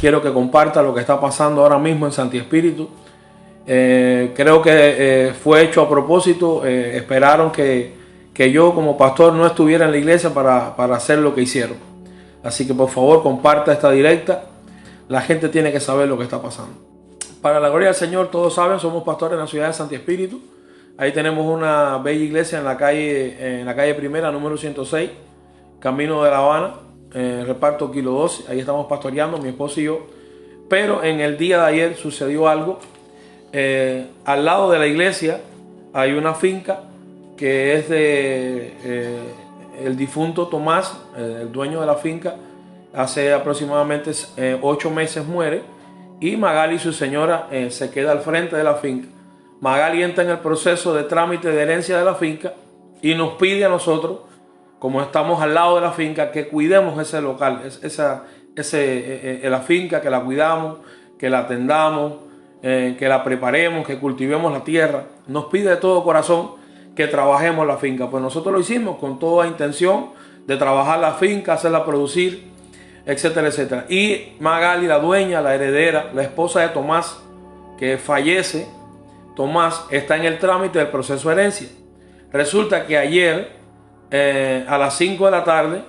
quiero que comparta lo que está pasando ahora mismo en Santi Espíritu. Creo que fue hecho a propósito. Esperaron que yo como pastor no estuviera en la iglesia para hacer lo que hicieron. Así que por favor comparta esta directa. La gente tiene que saber lo que está pasando. Para la gloria del Señor, todos saben, somos pastores en la ciudad de Santi Espíritu. Ahí tenemos una bella iglesia en la calle Primera, número 106, camino de La Habana, reparto Kilo 12. Ahí estamos pastoreando, mi esposo y yo. Pero en el día de ayer sucedió algo. Al lado de la iglesia hay una finca que es de el difunto Tomás, el dueño de la finca. Hace aproximadamente 8 meses muere, y Magali, su señora, se queda al frente de la finca. Magali entra en el proceso de trámite de herencia de la finca y nos pide a nosotros, como estamos al lado de la finca, que cuidemos ese local, la finca, que la cuidamos, que la atendamos, que la preparemos, que cultivemos la tierra. Nos pide de todo corazón que trabajemos la finca. Pues nosotros lo hicimos con toda intención de trabajar la finca, hacerla producir, etcétera, etcétera. Y Magali, la dueña, la heredera, la esposa de Tomás, que fallece, Tomás, está en el trámite del proceso de herencia. Resulta que ayer, a las 5 de la tarde,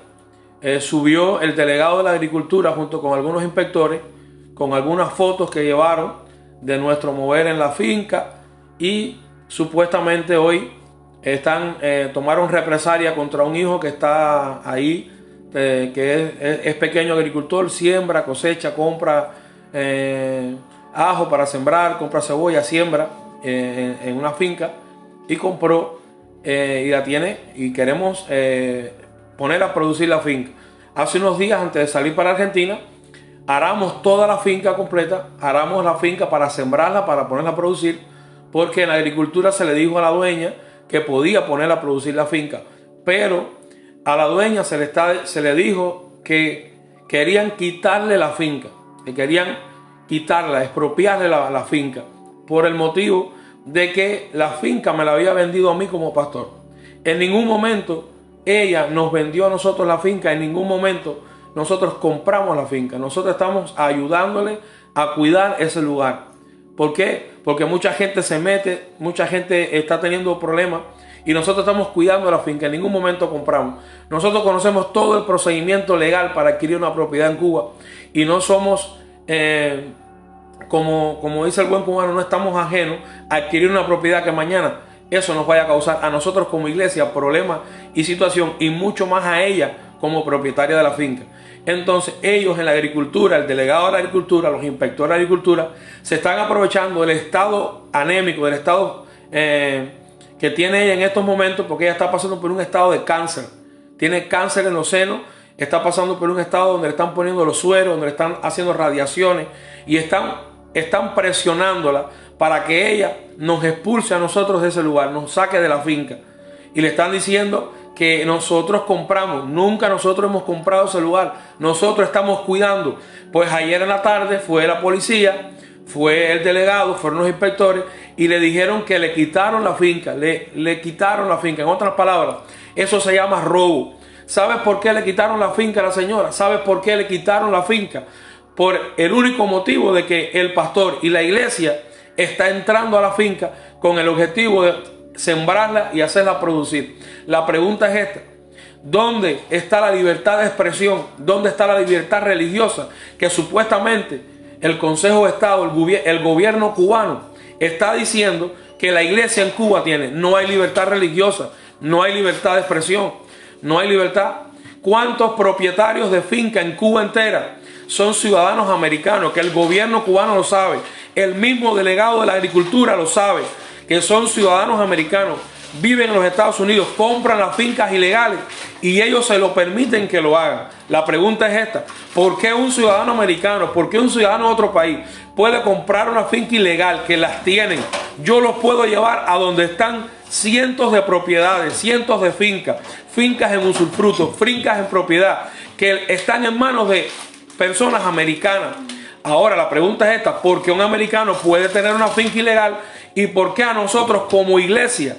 subió el delegado de la agricultura junto con algunos inspectores, con algunas fotos que llevaron de nuestro mover en la finca, y supuestamente hoy tomaron represalia contra un hijo que está ahí, que es pequeño agricultor, siembra, cosecha, compra ajo para sembrar, compra cebolla, siembra en una finca, y compró y la tiene, y queremos poner a producir la finca. Hace unos días, antes de salir para Argentina, aramos toda la finca completa, aramos la finca para sembrarla, para ponerla a producir, porque en la agricultura se le dijo a la dueña que podía ponerla a producir la finca, pero a la dueña se le dijo que querían quitarle la finca, que querían quitarla, expropiarle la finca, por el motivo de que la finca me la había vendido a mí como pastor. En ningún momento ella nos vendió a nosotros la finca, en ningún momento nosotros compramos la finca. Nosotros estamos ayudándole a cuidar ese lugar. ¿Por qué? Porque mucha gente se mete, mucha gente está teniendo problemas, y nosotros estamos cuidando la finca. En ningún momento compramos. Nosotros conocemos todo el procedimiento legal para adquirir una propiedad en Cuba, y no somos, como dice el buen cubano, no estamos ajenos a adquirir una propiedad que mañana eso nos vaya a causar a nosotros como iglesia problemas y situación, y mucho más a ella como propietaria de la finca. Entonces ellos en la agricultura, el delegado de la agricultura, los inspectores de agricultura, se están aprovechando del estado anémico, del estado que tiene ella en estos momentos, porque ella está pasando por un estado de cáncer. Tiene cáncer en los senos, está pasando por un estado donde le están poniendo los sueros, donde le están haciendo radiaciones, y están presionándola para que ella nos expulse a nosotros de ese lugar, nos saque de la finca. Y le están diciendo que nosotros compramos. Nunca nosotros hemos comprado ese lugar. Nosotros estamos cuidando. Pues ayer en la tarde fue la policía, fue el delegado, fueron los inspectores, y le dijeron que le quitaron la finca. Le quitaron la finca. En otras palabras, eso se llama robo. ¿Sabes por qué le quitaron la finca a la señora? ¿Sabes por qué le quitaron la finca? Por el único motivo de que el pastor y la iglesia está entrando a la finca con el objetivo de sembrarla y hacerla producir. La pregunta es esta: ¿dónde está la libertad de expresión? ¿Dónde está la libertad religiosa que supuestamente el Consejo de Estado, el gobierno cubano está diciendo que la iglesia en Cuba tiene? No hay libertad religiosa, no hay libertad de expresión, no hay libertad. ¿Cuántos propietarios de finca en Cuba entera son ciudadanos americanos? Que el gobierno cubano lo sabe, el mismo delegado de la agricultura lo sabe, que son ciudadanos americanos, viven en los Estados Unidos, compran las fincas ilegales y ellos se lo permiten que lo hagan. La pregunta es esta: ¿por qué un ciudadano americano, por qué un ciudadano de otro país puede comprar una finca ilegal que las tienen? Yo los puedo llevar a donde están cientos de propiedades, cientos de fincas en usufructo, fincas en propiedad, que están en manos de personas americanas. Ahora la pregunta es esta: ¿por qué un americano puede tener una finca ilegal y por qué a nosotros como iglesia?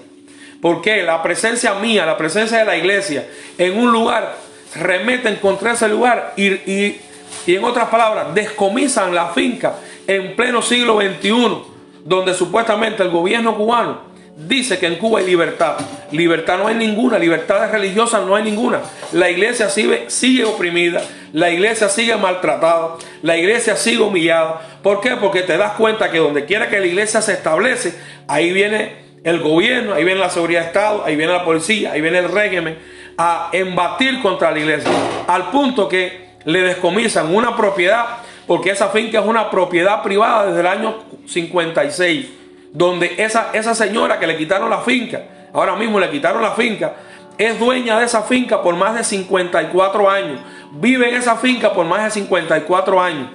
¿Por qué la presencia mía, la presencia de la iglesia en un lugar remeten contra ese lugar y Y en otras palabras, descomisan la finca en pleno siglo XXI, donde supuestamente el gobierno cubano dice que en Cuba hay libertad. Libertad no hay ninguna, libertad religiosa no hay ninguna. La iglesia sigue oprimida, la iglesia sigue maltratada, la iglesia sigue humillada. ¿Por qué? Porque te das cuenta que donde quiera que la iglesia se establece, ahí viene el gobierno, ahí viene la seguridad de Estado, ahí viene la policía, ahí viene el régimen a embatir contra la iglesia. Al punto que le descomisan una propiedad, porque esa finca es una propiedad privada desde el año 56, donde esa señora que le quitaron la finca, ahora mismo le quitaron la finca, es dueña de esa finca por más de 54 años, vive en esa finca por más de 54 años.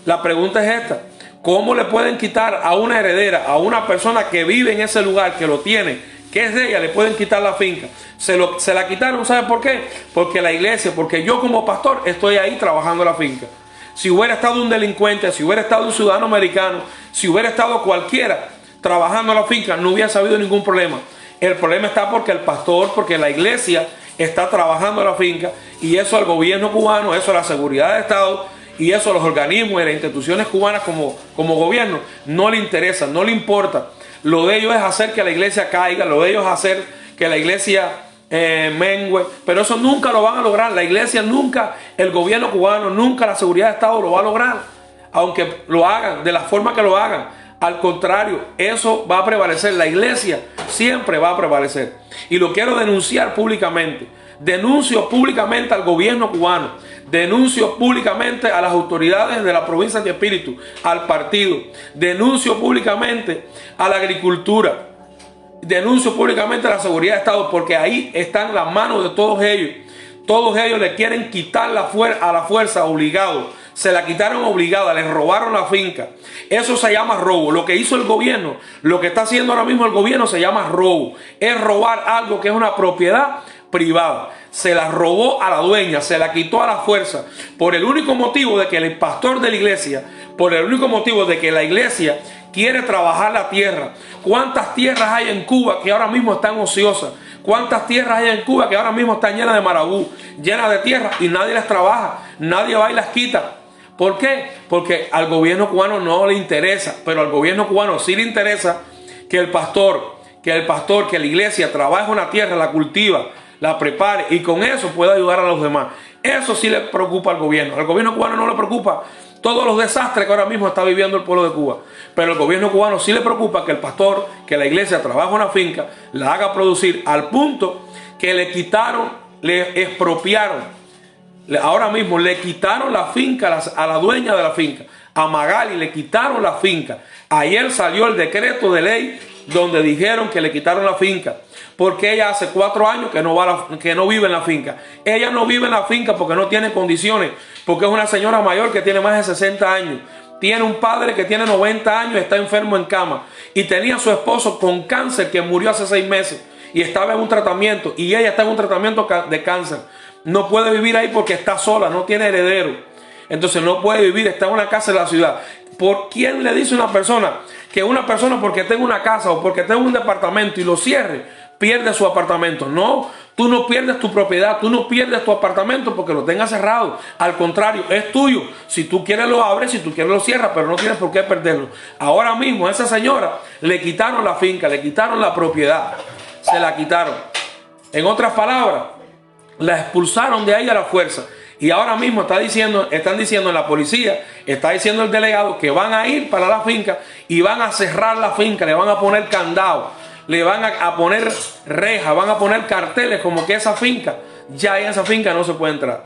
La pregunta es esta: ¿cómo le pueden quitar a una heredera, a una persona que vive en ese lugar, que lo tiene, que es de ella, le pueden quitar la finca? Se la quitaron, ¿sabe por qué? Porque la iglesia, porque yo como pastor estoy ahí trabajando la finca. Si hubiera estado un delincuente, si hubiera estado un ciudadano americano, si hubiera estado cualquiera trabajando la finca, no hubiera habido ningún problema. El problema está porque el pastor, porque la iglesia está trabajando la finca, y eso al gobierno cubano, eso a la seguridad de Estado, y eso a los organismos y las instituciones cubanas como gobierno no le interesa, no le importa. Lo de ellos es hacer que la iglesia caiga, lo de ellos es hacer que la iglesia mengue, pero eso nunca lo van a lograr. La iglesia nunca, el gobierno cubano nunca, la seguridad de Estado lo va a lograr, aunque lo hagan de la forma que lo hagan. Al contrario, eso va a prevalecer. La iglesia siempre va a prevalecer, y lo quiero denunciar públicamente. Denuncio públicamente al gobierno cubano, denuncio públicamente a las autoridades de la provincia de Espíritu, al partido, denuncio públicamente a la agricultura, denuncio públicamente a la seguridad de Estado, porque ahí están las manos de todos ellos. Todos ellos le quieren quitar a la fuerza, obligado. Se la quitaron obligada, les robaron la finca. Eso se llama robo. Lo que hizo el gobierno, lo que está haciendo ahora mismo el gobierno, se llama robo. Es robar algo que es una propiedad privada. Se la robó a la dueña, se la quitó a la fuerza, por el único motivo de que el pastor de la iglesia, por el único motivo de que la iglesia quiere trabajar la tierra. ¿Cuántas tierras hay en Cuba que ahora mismo están ociosas? ¿Cuántas tierras hay en Cuba que ahora mismo están llenas de marabú, llenas de tierra, y nadie las trabaja, nadie va y las quita? ¿Por qué? Porque al gobierno cubano no le interesa, pero al gobierno cubano sí le interesa que el pastor, que la iglesia trabaje una tierra, la cultiva, la prepare, y con eso pueda ayudar a los demás. Eso sí le preocupa al gobierno. Al gobierno cubano no le preocupa todos los desastres que ahora mismo está viviendo el pueblo de Cuba, pero al gobierno cubano sí le preocupa que el pastor, que la iglesia trabaje una finca, la haga producir, al punto que le quitaron, le expropiaron. Ahora mismo le quitaron la finca a la dueña de la finca, a Magali, le quitaron la finca. Ayer salió el decreto de ley donde dijeron que le quitaron la finca, porque ella hace 4 años que no vive en la finca. Ella no vive en la finca porque no tiene condiciones, porque es una señora mayor que tiene más de 60 años. Tiene un padre que tiene 90 años, está enfermo en cama, y tenía a su esposo con cáncer que murió hace 6 meses y estaba en un tratamiento, y ella está en un tratamiento de cáncer. No puede vivir ahí porque está sola, no tiene heredero. Entonces no puede vivir, está en una casa de la ciudad. ¿Por quién le dice una persona que una persona porque tenga una casa o porque tenga un departamento y lo cierre, pierde su apartamento? No, tú no pierdes tu propiedad, tú no pierdes tu apartamento porque lo tengas cerrado. Al contrario, es tuyo. Si tú quieres lo abres, si tú quieres lo cierras, pero no tienes por qué perderlo. Ahora mismo a esa señora le quitaron la finca, le quitaron la propiedad, se la quitaron. En otras palabras, la expulsaron de ahí a la fuerza. Y ahora mismo están diciendo en la policía, está diciendo el delegado que van a ir para la finca y van a cerrar la finca, le van a poner candado, le van a poner rejas, van a poner carteles como que esa finca, ya en esa finca no se puede entrar.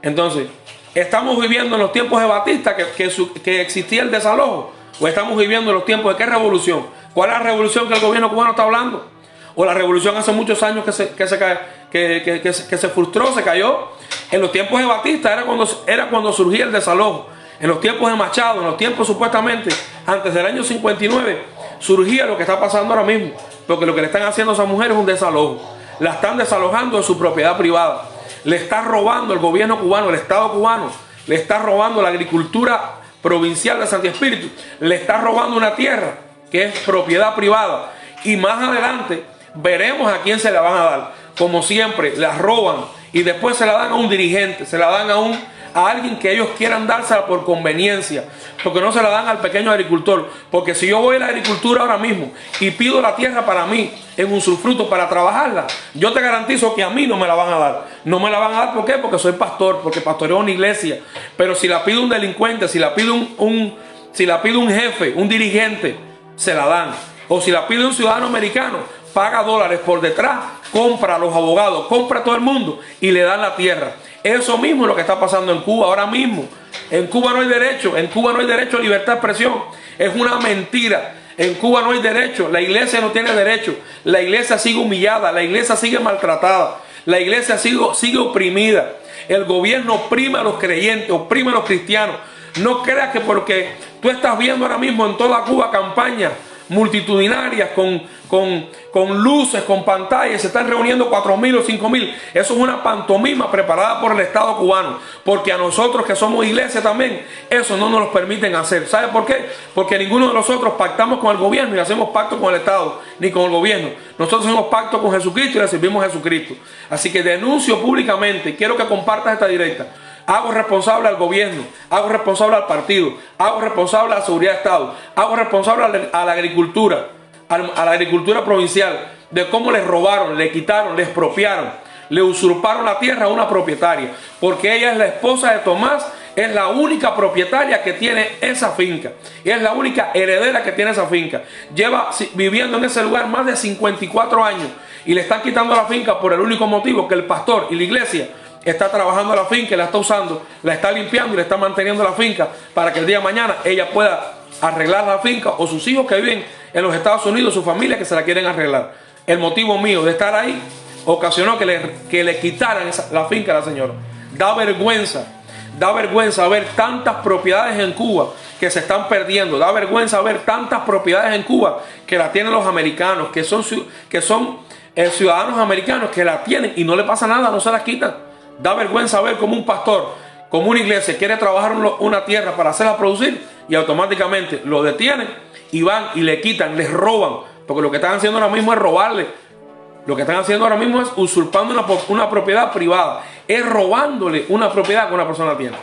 Entonces, ¿estamos viviendo en los tiempos de Batista que existía el desalojo? ¿O estamos viviendo en los tiempos de qué revolución? ¿Cuál es la revolución que el gobierno cubano está hablando? ¿O la revolución hace muchos años que se frustró, se cayó? En los tiempos de Batista era cuando surgía el desalojo. En los tiempos de Machado, en los tiempos supuestamente antes del año 59, surgía lo que está pasando ahora mismo. Porque lo que le están haciendo a esa mujer es un desalojo. La están desalojando de su propiedad privada. Le está robando el gobierno cubano, el Estado cubano, le está robando la agricultura provincial de Santi Espíritu, le está robando una tierra que es propiedad privada. Y más adelante veremos a quién se la van a dar. Como siempre, la roban y después se la dan a un dirigente, se la dan a alguien que ellos quieran dársela por conveniencia, porque no se la dan al pequeño agricultor. Porque si yo voy a la agricultura ahora mismo y pido la tierra para mí en usufructo para trabajarla, yo te garantizo que a mí no me la van a dar. No me la van a dar, ¿por qué? Porque soy pastor, porque pastoreo una iglesia. Pero si la pide un delincuente, si la pide un jefe, un dirigente, se la dan. O si la pide un ciudadano americano, paga dólares por detrás, compra a los abogados, compra a todo el mundo y le dan la tierra. Eso mismo es lo que está pasando en Cuba ahora mismo. En Cuba no hay derecho, en Cuba no hay derecho a libertad de expresión. Es una mentira. En Cuba no hay derecho, la iglesia no tiene derecho. La iglesia sigue humillada, la iglesia sigue maltratada, la iglesia sigue oprimida. El gobierno oprime a los creyentes, oprime a los cristianos. No creas que porque tú estás viendo ahora mismo en toda Cuba campañas multitudinarias con luces, con pantallas, se están reuniendo 4.000 o 5.000. Eso es una pantomima preparada por el Estado cubano, porque a nosotros que somos iglesia también, eso no nos lo permiten hacer. ¿Sabe por qué? Porque ninguno de nosotros pactamos con el gobierno y hacemos pacto con el Estado, ni con el gobierno. Nosotros hacemos pacto con Jesucristo y le servimos a Jesucristo. Así que denuncio públicamente, quiero que compartas esta directa. Hago responsable al gobierno, hago responsable al partido, hago responsable a la seguridad de Estado, hago responsable a la agricultura, a la agricultura provincial, de cómo les robaron, le quitaron, le expropiaron, le usurparon la tierra a una propietaria, porque ella es la esposa de Tomás, es la única propietaria que tiene esa finca, y es la única heredera que tiene esa finca. Lleva viviendo en ese lugar más de 54 años, y le están quitando la finca por el único motivo que el pastor y la iglesia está trabajando la finca, la está usando, la está limpiando y le está manteniendo la finca para que el día de mañana ella pueda arreglar la finca, o sus hijos que viven en los Estados Unidos, su familia que se la quieren arreglar. El motivo mío de estar ahí ocasionó que le quitaran la finca a la señora. Da vergüenza ver tantas propiedades en Cuba que se están perdiendo. Da vergüenza ver tantas propiedades en Cuba que la tienen los americanos, que son ciudadanos americanos que la tienen y no le pasa nada, no se las quitan. Da vergüenza ver como un pastor, como una iglesia quiere trabajar una tierra para hacerla producir y automáticamente lo detienen y van y le quitan, les roban. Porque lo que están haciendo ahora mismo es robarle. Lo que están haciendo ahora mismo es usurpando una propiedad privada. Es robándole una propiedad que una persona tiene.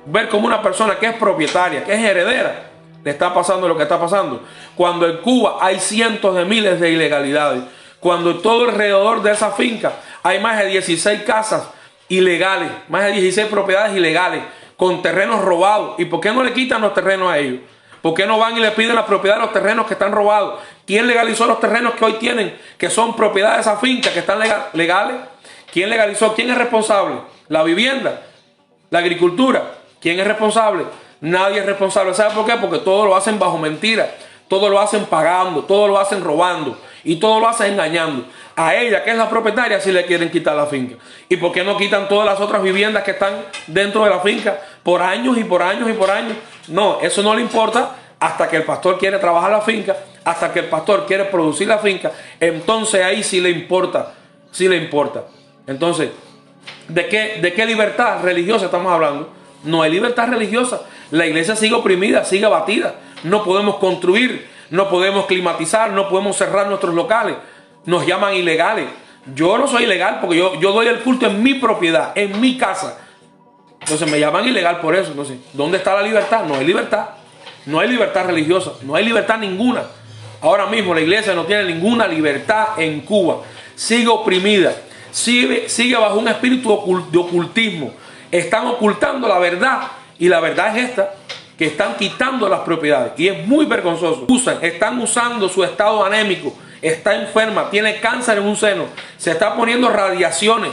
Ver como una persona que es propietaria, que es heredera, le está pasando lo que está pasando. Cuando en Cuba hay cientos de miles de ilegalidades. Cuando todo alrededor de esa finca hay más de 16 casas ilegales, más de 16 propiedades ilegales, con terrenos robados. ¿Y por qué no le quitan los terrenos a ellos? ¿Por qué no van y le piden la propiedad de los terrenos que están robados? ¿Quién legalizó los terrenos que hoy tienen, que son propiedad de esa finca, que están legales? ¿Quién legalizó? ¿Quién es responsable? ¿La vivienda? ¿La agricultura? ¿Quién es responsable? Nadie es responsable. ¿Sabe por qué? Porque todo lo hacen bajo mentira, todo lo hacen pagando, todo lo hacen robando y todo lo hacen engañando. A ella, que es la propietaria, sí le quieren quitar la finca. ¿Y por qué no quitan todas las otras viviendas que están dentro de la finca por años y por años y por años? No, eso no le importa hasta que el pastor quiere trabajar la finca, hasta que el pastor quiere producir la finca. Entonces ahí sí le importa, sí le importa. Entonces, ¿de qué libertad religiosa estamos hablando? No hay libertad religiosa. La iglesia sigue oprimida, sigue abatida. No podemos construir, no podemos climatizar, no podemos cerrar nuestros locales. Nos llaman ilegales. Yo no soy ilegal porque yo doy el culto en mi propiedad, en mi casa. Entonces me llaman ilegal por eso. Entonces, ¿dónde está la libertad? No hay libertad. No hay libertad religiosa. No hay libertad ninguna. Ahora mismo la iglesia no tiene ninguna libertad en Cuba. Sigue oprimida. Sigue bajo un espíritu de ocultismo. Están ocultando la verdad. Y la verdad es esta, que están quitando las propiedades. Y es muy vergonzoso. Están usando su estado anémico. Está enferma, tiene cáncer en un seno, se está poniendo radiaciones,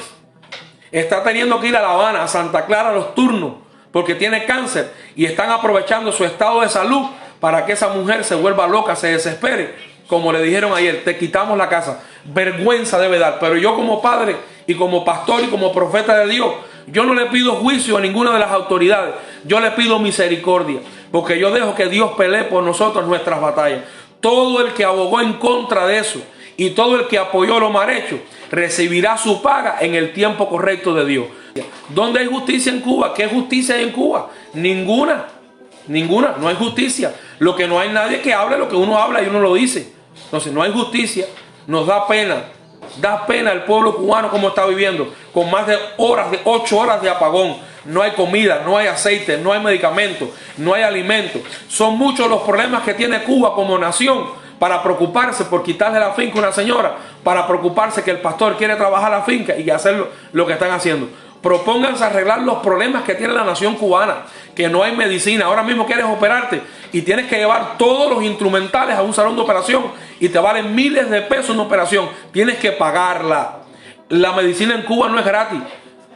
está teniendo que ir a La Habana, a Santa Clara a los turnos, porque tiene cáncer, y están aprovechando su estado de salud para que esa mujer se vuelva loca, se desespere. Como le dijeron ayer, te quitamos la casa. Vergüenza debe dar. Pero yo como padre y como pastor y como profeta de Dios, yo no le pido juicio a ninguna de las autoridades, yo le pido misericordia, porque yo dejo que Dios pelee por nosotros nuestras batallas. Todo el que abogó en contra de eso y todo el que apoyó lo mal hecho recibirá su paga en el tiempo correcto de Dios. ¿Dónde hay justicia en Cuba? ¿Qué justicia hay en Cuba? Ninguna, no hay justicia. Lo que no hay nadie que hable lo que uno habla y uno lo dice. Entonces no hay justicia, nos da pena Da pena el pueblo cubano como está viviendo, con más de 8 horas de apagón. No hay comida, no hay aceite, no hay medicamentos, no hay alimentos. Son muchos los problemas que tiene Cuba como nación para preocuparse por quitarle la finca a una señora, para preocuparse que el pastor quiere trabajar la finca y hacer lo que están haciendo. Propónganse arreglar los problemas que tiene la nación cubana, que no hay medicina. Ahora mismo quieres operarte y tienes que llevar todos los instrumentales a un salón de operación y te valen miles de pesos una operación. Tienes que pagarla. La medicina en Cuba no es gratis.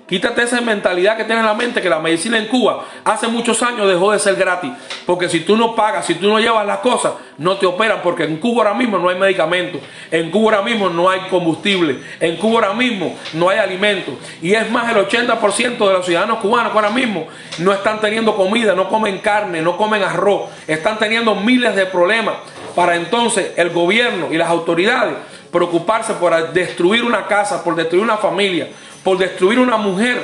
Quítate esa mentalidad que tienes en la mente, que la medicina en Cuba hace muchos años dejó de ser gratis. Porque si tú no pagas, si tú no llevas las cosas, no te operan. Porque en Cuba ahora mismo no hay medicamentos. En Cuba ahora mismo no hay combustible. En Cuba ahora mismo no hay alimentos. Y es más, el 80% de los ciudadanos cubanos que ahora mismo no están teniendo comida, no comen carne, no comen arroz. Están teniendo miles de problemas. Para entonces el gobierno y las autoridades preocuparse por destruir una casa, por destruir una familia, por destruir una mujer,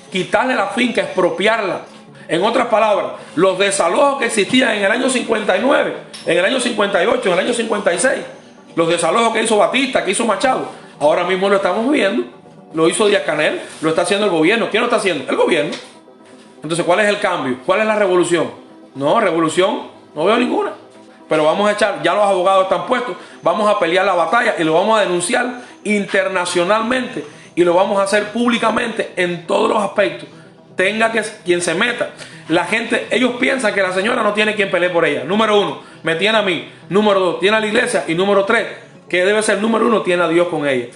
quitarle la finca, expropiarla. En otras palabras, los desalojos que existían en el año 59, en el año 58, en el año 56, los desalojos que hizo Batista, que hizo Machado, ahora mismo lo estamos viendo. Lo hizo Díaz-Canel, lo está haciendo el gobierno. ¿Quién lo está haciendo? El gobierno. Entonces, ¿cuál es el cambio? ¿Cuál es la revolución? No, revolución no veo ninguna. Pero vamos a echar, ya los abogados están puestos, vamos a pelear la batalla y lo vamos a denunciar internacionalmente y lo vamos a hacer públicamente en todos los aspectos. Tenga que quien se meta. La gente, ellos piensan que la señora no tiene quien pelee por ella. Número 1, me tiene a mí. Número 2, tiene a la iglesia. Y número 3, que debe ser número 1, tiene a Dios con ella.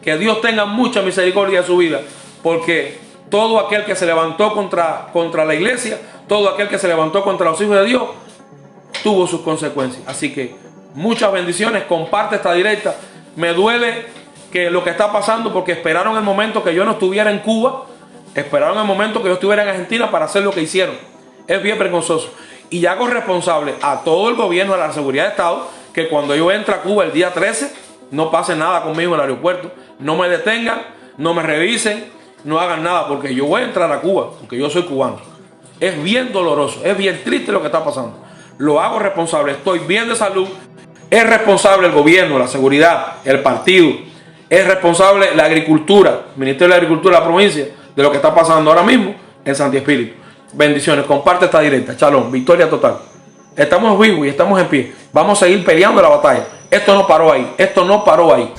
Que Dios tenga mucha misericordia de su vida, porque todo aquel que se levantó contra la iglesia, todo aquel que se levantó contra los hijos de Dios, tuvo sus consecuencias. Así que muchas bendiciones, comparte esta directa. Me duele que lo que está pasando, porque esperaron el momento que yo no estuviera en Cuba, esperaron el momento que yo estuviera en Argentina para hacer lo que hicieron. Es bien vergonzoso. Y hago responsable a todo el gobierno, a la seguridad de Estado, que cuando yo entre a Cuba el día 13, no pase nada conmigo en el aeropuerto, no me detengan, no me revisen, no hagan nada, porque yo voy a entrar a Cuba, porque yo soy cubano. Es bien doloroso, es bien triste lo que está pasando. Lo hago responsable, estoy bien de salud. Es responsable el gobierno, la seguridad, el partido. Es responsable la agricultura, el Ministerio de la Agricultura de la provincia, de lo que está pasando ahora mismo en Santi Espíritu. Bendiciones, comparte esta directa. Shalom, victoria total. Estamos vivos y estamos en pie. Vamos a seguir peleando la batalla. Esto no paró ahí, esto no paró ahí.